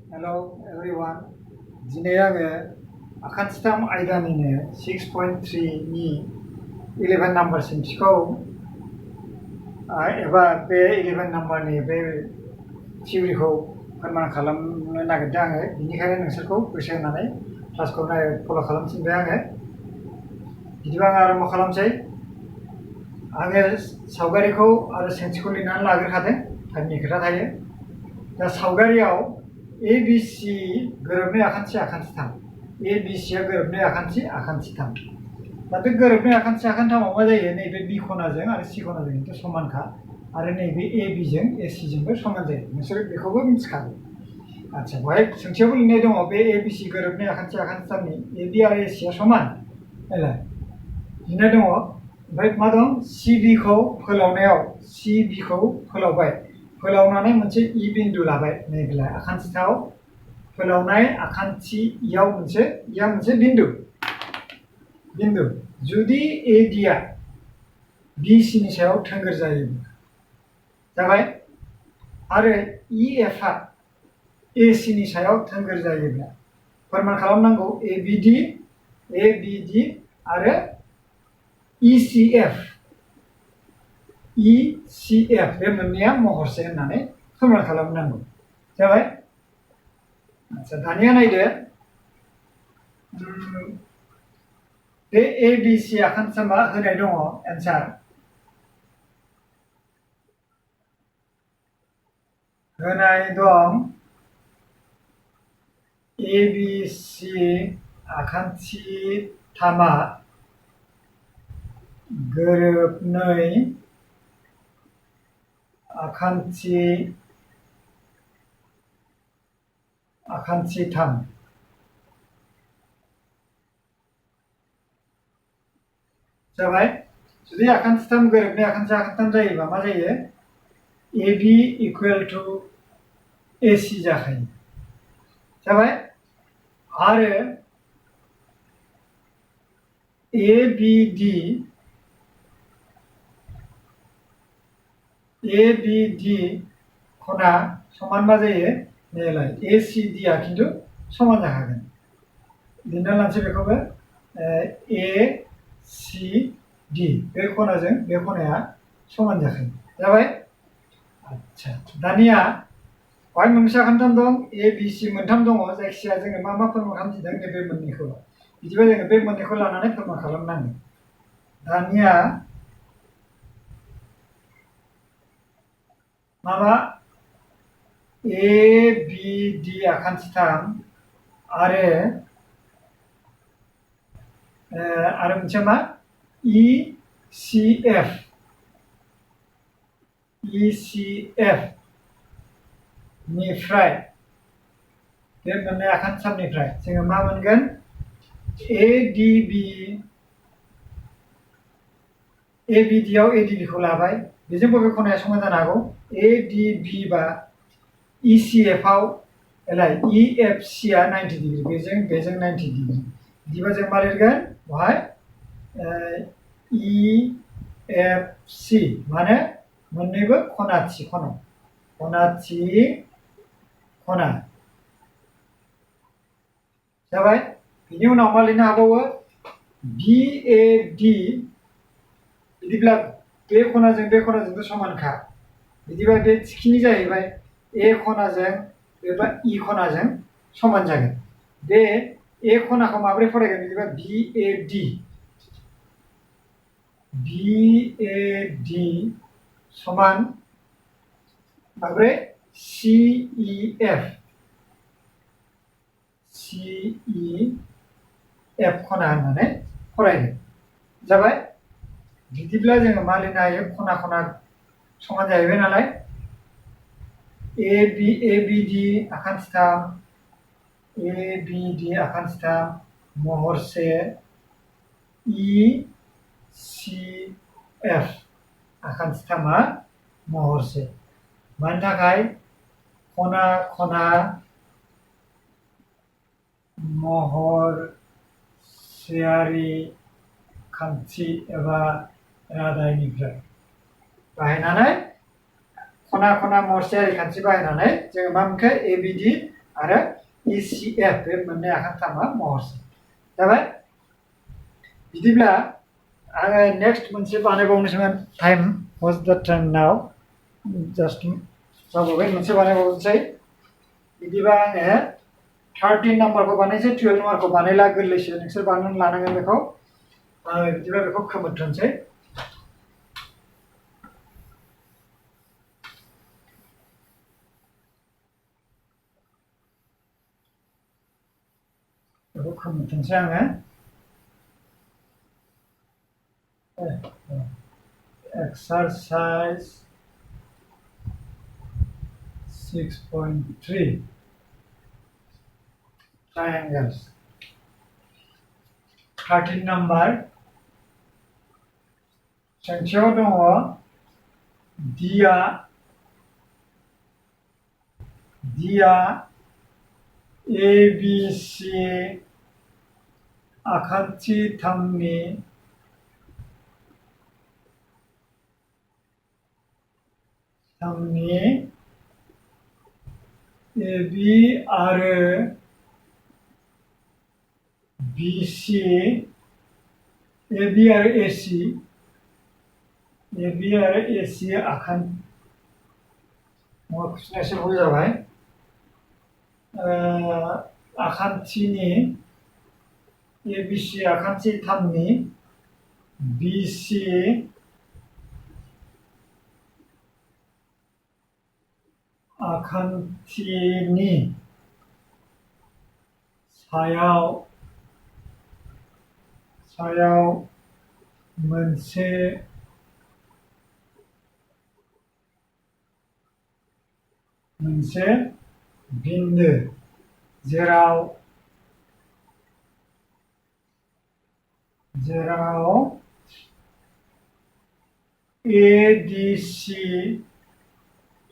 Hello everyone. दिनै आङो आखान्थिथाम आयदानिनो 6.3 नि 11 नाम्बार सोंथिखौ एबा बे 11 नाम्बारनि बे थिउरिखौ फोरमान खालामनो नागिरदों आङो। बिनिखायनो नोंसोरखौ गोसो होनानै क्लासखौ फल' खालामफिनबाय आङो। बिदिबा आं आरम्भ खालामसै। आङो सावगारिखौ आरो सोंथिखौ लिरनानै लाग्रोखादों, टाइमनि खोथा थायो। दा सावगारियाव ABC गोरोबनाय आखान्थि आखान्थिथाम, ABCआ गोरोबनाय आखान्थि आखान्थिथाम। दा बे गोरोबनाय आखान्थि आखान्थिथामाव मा जायो, नैबे B खनाजों आरो C खनाजों समानखा, आरो नैबे ABजों ACजोंबो समान जायो। नोंसोर बेखौबो मिथिखागौ। आच्छा, बेवहाय सोंथियावबो लिरनाय दङ बे ABC गोरोबनाय आखान्थि आखान्थिथामनि AB आरो ACआ समान नायलाय लिरनाय दङ। ओमफ्राय मा दं, CBखौ फोलावबाय, फोलावनानै मोनसे E बिन्दु लाबाय। नैबेलाय आखान्थिथाव फोलावनाय आखान्थियाव मोनसे बिन्दु। जुदि ADआ BCनि सायाव थोंगोर जायोब्ला जाबाय, आरो EFआ ACनि सायाव थोंगोर जायोब्ला फोरमान खालामनांगौ ABD आरो ECF बे मोननैया महरसे होननानै फोरमान खालामनांगौ। जाबाय। आच्छा, दानिया नायदो, बे ABC आखान्थिथामा होनाय दङ एन्सार। होनाय दं ABC आखान्थिथामा गोरोबनै आखान्थिथाम। जाबाय। जुदि आखान्थिथाम गोरोबनाय आखान्थि आखान्थिथाम जायोबा मा जायो, AB इकुवेल टु AC जाखायो। जाबाय। आरो ABD खना समान मा जायो, नैलाय ACDआ खिन्थु समान जाखागोन। लिरना लानोसै बेखौबो, ACD बे खनाजों बे खनाया समान जाखायो। जाबाय। आच्छा, दानिया बेवहाय मोनबेसे आखान्थिथाम दं, ABC मोनथाम दङ। जायखिजाया जोङो मा फोरमान खालामजोबदों, नैबे मोननैखौ। बिदिबा जोङो बे मोननैखौ लानानै फोरमान खालामनांगोन। दानिया माबा ABD आखान्थिथाम आरो मोनसे मा ECF निफ्राय, बे मोननै आखान्थिथामनिफ्राय जोङो मा मोनगोन, ABDआव ADBखौ लाबाय, बेजों बबे खनाया समान जानो हागौ, ADB बा ECFआव EFCआ 90 डिग्री, बेजों 90 डिग्री। बिदिबा जों मा लिरगोन बेवहाय, EFC माने मोननैबो खनाथि खना। जाबाय। बिनि उनाव मा लिरनो हाबावो, BAD, बिदिब्ला बे खनाजोंबो समानखा। बिदिबा बे थिखिनि जाहैबाय, A खनाजों एबा E खनाजों समान जागोन। बे A खनाखौ माब्रै फरायगोन, बिदिबा BAD समान माब्रै, CEF खना होननानै फरायगोन। जाबाय। बिदिब्ला जोङो मा लिरनो हायो, खना खना समान जाहैबाय नालाय, ABD आखान्थिथाम महरसे, ECF आखान्थिथामा महरसे। मानि थाखाय, खना खना महरसेयारि खान्थि एबा रादायनिफ्राय बाहायनानै, खना खना महरसेयारि खान्थि बाहायनानै जोङो मा मोनखो, ABD आरो ECF बे मोननै आखान्थामा महरसे जाबाय बिदिब्ला आङो नेक्स्ट मोनसे बानायबावनोसैमोन टाइम वाज द टाइम नाउ जास्ट जाबावबाय मोनसे बानायबावनोसै बिदिबा आङो 13 नाम्बारखौ बानायनोसै 12 नाम्बारखौ बानायला गोरलैसो नोंसोर बानायनानै लानांगोन बेखौ बिदिबा बेखौ खोमोरथोंसै बेखौ खोमोरथोंसै आङो exercise 6.3 triangles 13 number सोंथियाव दङ दिया ABC आखान्थि थामनि AB आरो BC AB आरो AC कुइसना एसे भुल जाबाय आखान्थिनि ABC आखान्थि थामनि BC आखान्थिनि सायाव मोनसे बिन्दो जेराव ADC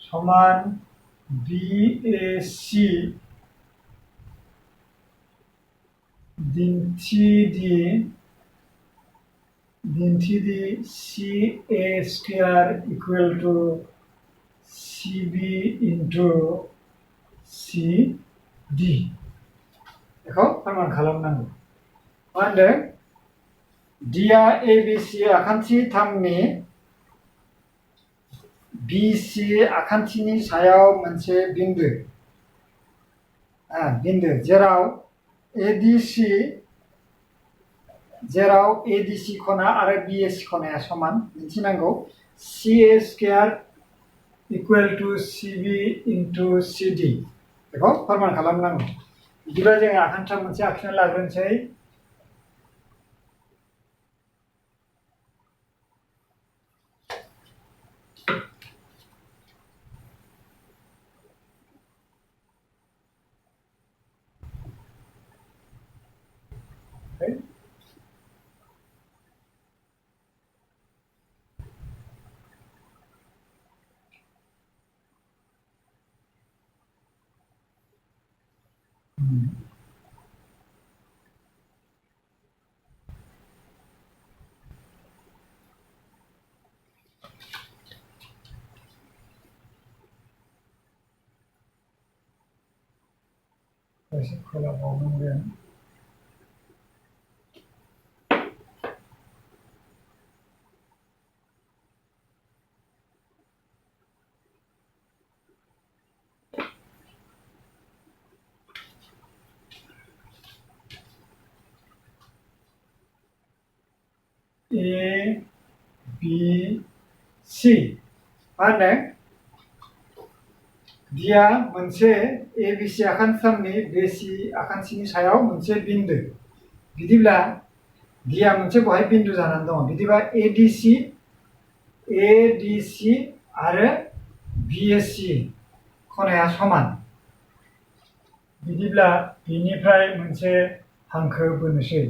समान BAC दिन्थिदि CA square equal to CB into CD बेखौ फोरमान खालामनांगौ मा होनदों दिया ABC आखान्थि थामनि BC आखान्थिनि सायाव मोनसे बिन्दो जेराव ADC खना आरो BAC खनाया समान दिन्थिनांगौ CA square equal to CB into CD बेखौ फोरमान खालामनांगौ बिदिबा जोङो आखान्थि मोनसे आखिना लाग्रोनोसै एसे खोलाबावनांगोन ABC मा होनदों दिया मोनसे ABC आखान्थि थामनि BC आखान्थिनि सायाव मोनसे बिन्दो बिदिब्ला दिया मोनसे बहाय बिन्दु जानानै दङ बिदिबा ADC आरो BAC खनाया समान बिदिब्ला बिनिफ्राय मोनसे हांखो बोनोसै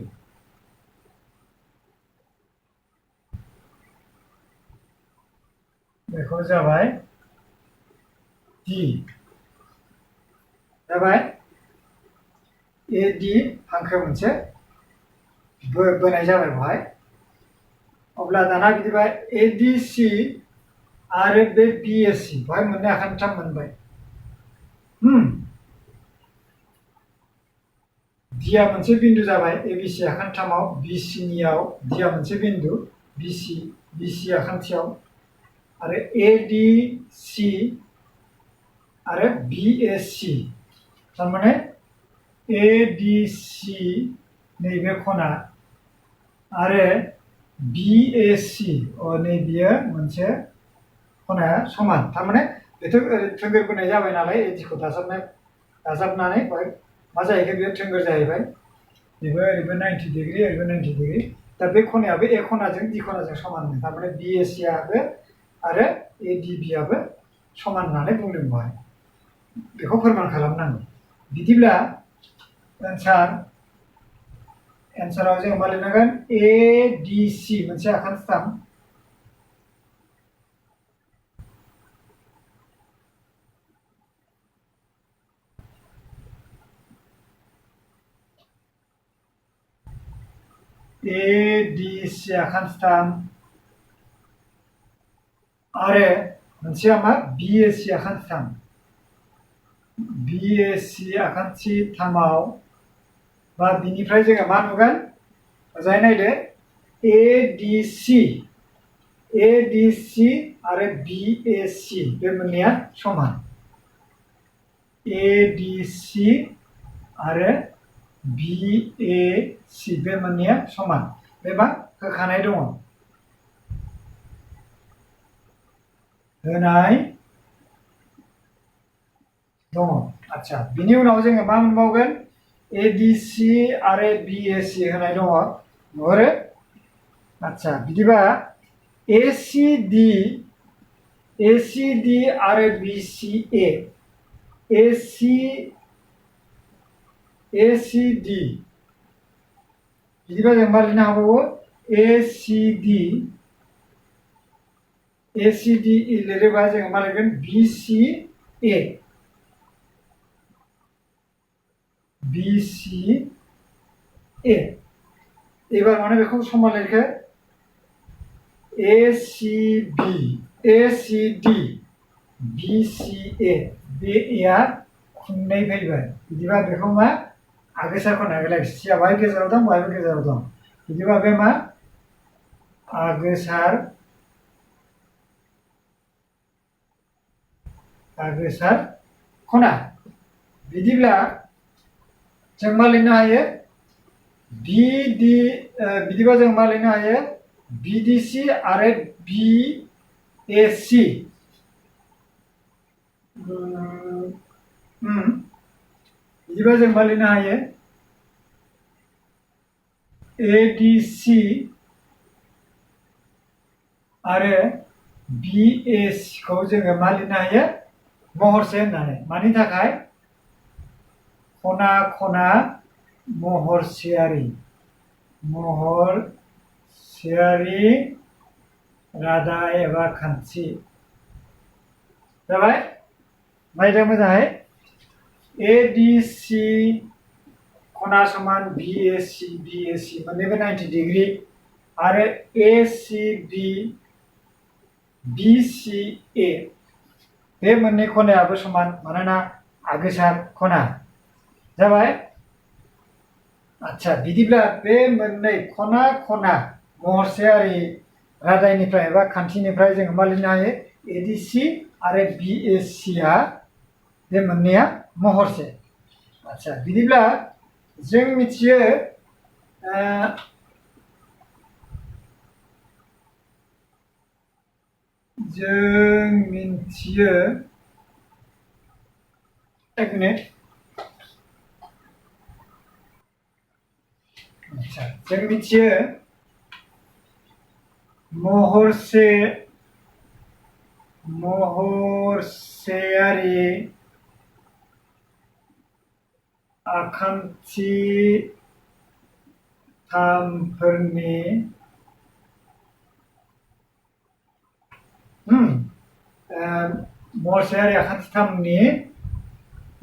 बेखौ जाबाय D जाबाय AD हांखो मोनसे बोनाय जाबाय बहाय अब्ला दाना बिदिबा ADC आरो बे BAC बहाय मोननै आखान्थि थाम मोनबाय Dया मोनसे बिन्दु जाबाय ABC आखान्थामाव BCनियाव Dया मोनसे बिन्दु BC आखान्थियाव आरो ADC आरो BAC थारमाने ADC नैबे खना आरो BAC नैबेयो मोनसे खनाया समान थारमाने बेथ' थोंगोर बोनाय जाबाय नालाय ADखौ दाजाबनानै मा जाहैगोन बेयो थोंगोर जाहैबाय बेबो ओरैबो 90 डिग्री ओरैबो 90 डिग्री दा बे खनायाबो A खनाजों D खनाजों समान थारमाने BACआबो आरो ADBआबो समान होननानै बुंदों बेवहाय बेखौ फोरमान खालामनांगौ बिदिब्ला एन्साराव जों मा लिरनांगोन ADC मोनसे आखान्थिथाम ADC आखान्थिथाम आरो मोनसेया मा BAC आखान्थिथाम BAC आखान्थिथामाव बा बिनिफ्राय जोङो मा नुगोन मोजाङै नायदो ADC आरो BAC बे मोननैया समान ADC आरो BAC बे मोननैया समान बे मा होखानाय दङ होनाय दङ आच्छा बिनि उनाव जोङो मा मोनबावगोन ADC आरो BAC होनाय दङ नुहुरो आच्छा बिदिबा ACD आरो BCA ACD बिदिबा जों मा लिरनो हाबावो ACD लिरोबा जोङो मा लिरगोन BCA एबार माने बेखौ समान लिरखो ACD BCA बे एआ खुन्नै फैबाय बिदिबा बेखौ मा आगोसार खना सिया बाहाय गेजेराव दं बाहायबो गेजेराव दं बिदिबा बे मा आगोसार खना बिदिब्ला जों मा लिरनो हायो बिदिबा जों मा लिरनो हायो BDC आरो BAC बिदिबा जों मा लिरनो हायो ADC आरो BAC खौ जोङो मा लिरनो हायो महरसे होननानै मानि थाखाय खना खना महरसेयारि रादाय एबा खान्थि जाबाय नायदो मोजाङै ADC खना समान BAC मोननैबो 90 डिग्री आरो ACB BCA बे मोननै खनायाबो समान मानोना आगोसार खना जाबाय आच्छा बिदिब्ला बे मोननै खना खना महरसेयारि रादायनिफ्राय एबा खान्थिनिफ्राय जोङो मा लिरनो हायो ADC आरो BACआ बे मोननैया महरसे आच्छा बिदिब्ला जों मिथियो एक मिनिट अच्छा जों मिथियो महरसेयारि आखान्थिथामफोरनि महरसेयारि आखान्थिथामनि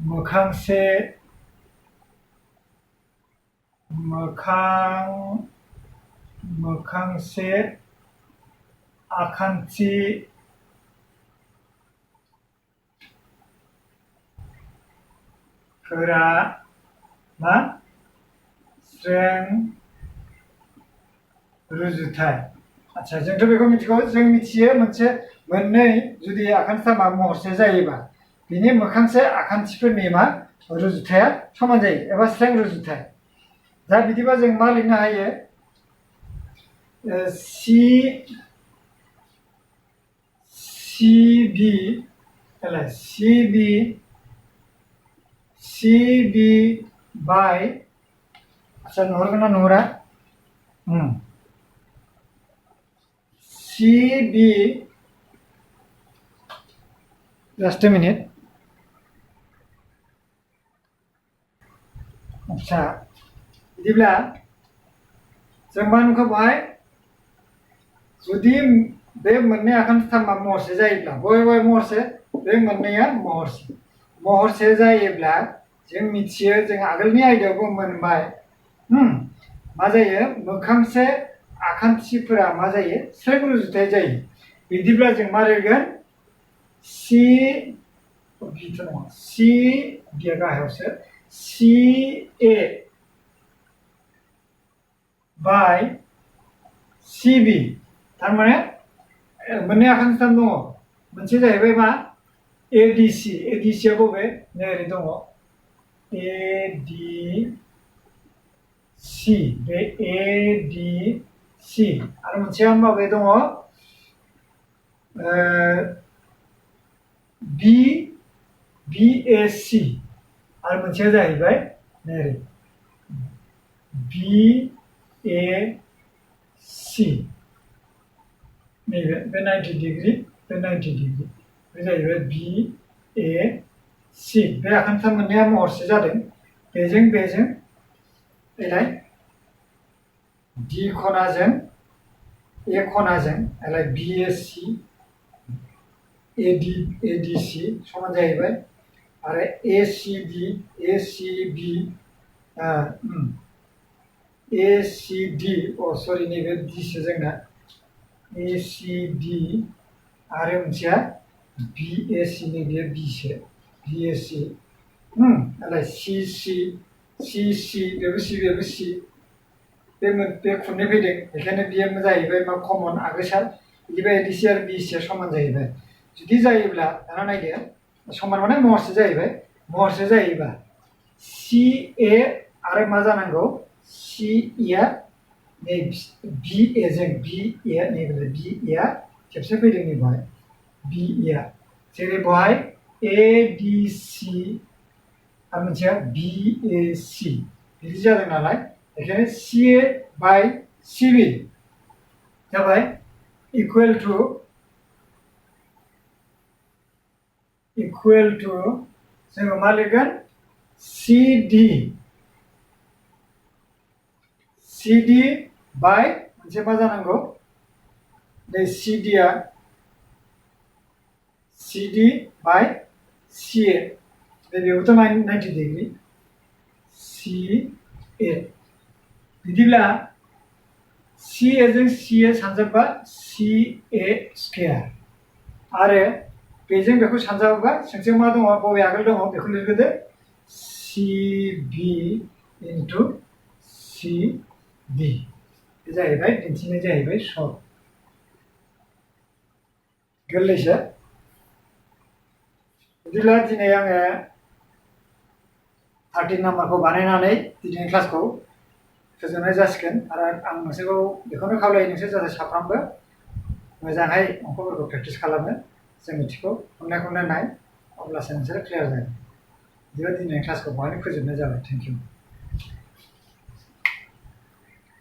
मोखांसे आखान्थिफोरा मा स्ट्रें रुजुथाय आच्छा जोंथ' बेखौ मिथिगौ जों मिथियो मोनसे मोननै जुदि आखान्थिथामा महरसे जायोबा बिनि मोखांसे आखान्थिफोरनि मा रुजुथाया समान जायो एबा स्ट्रें रुजुथाय दा बिदिबा जों मा लिरनो हायो CB by आच्छा नुहुरगोन ना नुहुरा CB just a minute आच्छा बिदिब्ला जों मा नुखो बहाय जुदि बे मोननै आखान्थिथामा महरसे जायोब्ला बबे महरसे बे मोननैया महरसे जायोब्ला जों मिथियो जों आगोलनि आयदायावबो मोनबाय मा जायो मोखांसे आखान्थिफोरा मा जायो स्ट्रें रुजुथाय जायो बिदिब्ला जों मा लिरगोन बिया गाहायावसो CA by CB थारमाने मोननै आखान्थिथाम दङ मोनसे जाहैबाय मा ADC आ बबे नै ओरै दङ ADC बे ADC आरो मोनसेया माबे दङ BAC आरो मोनसेया जाहैबाय नै ओरै BAC नैबे बे 90 डिग्री बे 90 डिग्री बे जाहैबाय BAC बे आखान्थिथाम मोननैया महरसे जादों बेजों एलाय D खनाजों A खनाजों एलाय BAC ADC समान जाहैबाय आरो ACB सरि नैबे D सो जोंना ACD आरो मोनसेया BAC नैबे B सो BAC आलाय CC बेबो C बे खुन्नै फैदों बेखायनो बियो जाहैबाय मा कमन आगोसार बिदिबा ADC आरो BC समान जाहैबाय जुदि जायोब्ला दाना नायदो समान माने महरसे जाहैबाय महरसे जायोबा CA आरो मा जानांगौ CA नै BA जों BA नैबे BA खेबसे फैदों नै बहाय BA जेरै बहाय ADC आरो मोनसेया BAC बिदि जादों नालाय बेखायनो CA by CB जाबाय इकुवेल टु जोङो मा लिरगोन CD by मोनसे मा जानांगौ नै CD by CA बेबोथ' 90 डिग्री CA बिदिब्ला CA जों CA सानजाबबा CA स्क्वायर आरो बेजों बेखौ सानजाबोबा सोंथियाव मा दङ बबे आगोल दङ बेखौ लिरग्रोदो CB into CD बे जाहैबाय दिन्थिनाय जाहैबाय सर्ट गोरलैसो बिदिब्ला दिनै आङो 13 नाम्बारखौ बानायनानै दिनैनि क्लासखौ फोजोबनाय जासिगोन आरो आं नोंसोरखौ बेखौनो खावलायो नोंसोर जाहाथे साफ्रोमबो मोजाङै अंकफोरखौ प्रेक्टिस खालामो जों मिथिगौ खनले नाय अब्लासो नोंसोरो क्लियार जागोन बिदिबा दिनैनि क्लासखौ बहायनो फोजोबनाय जाबाय थेंक इउ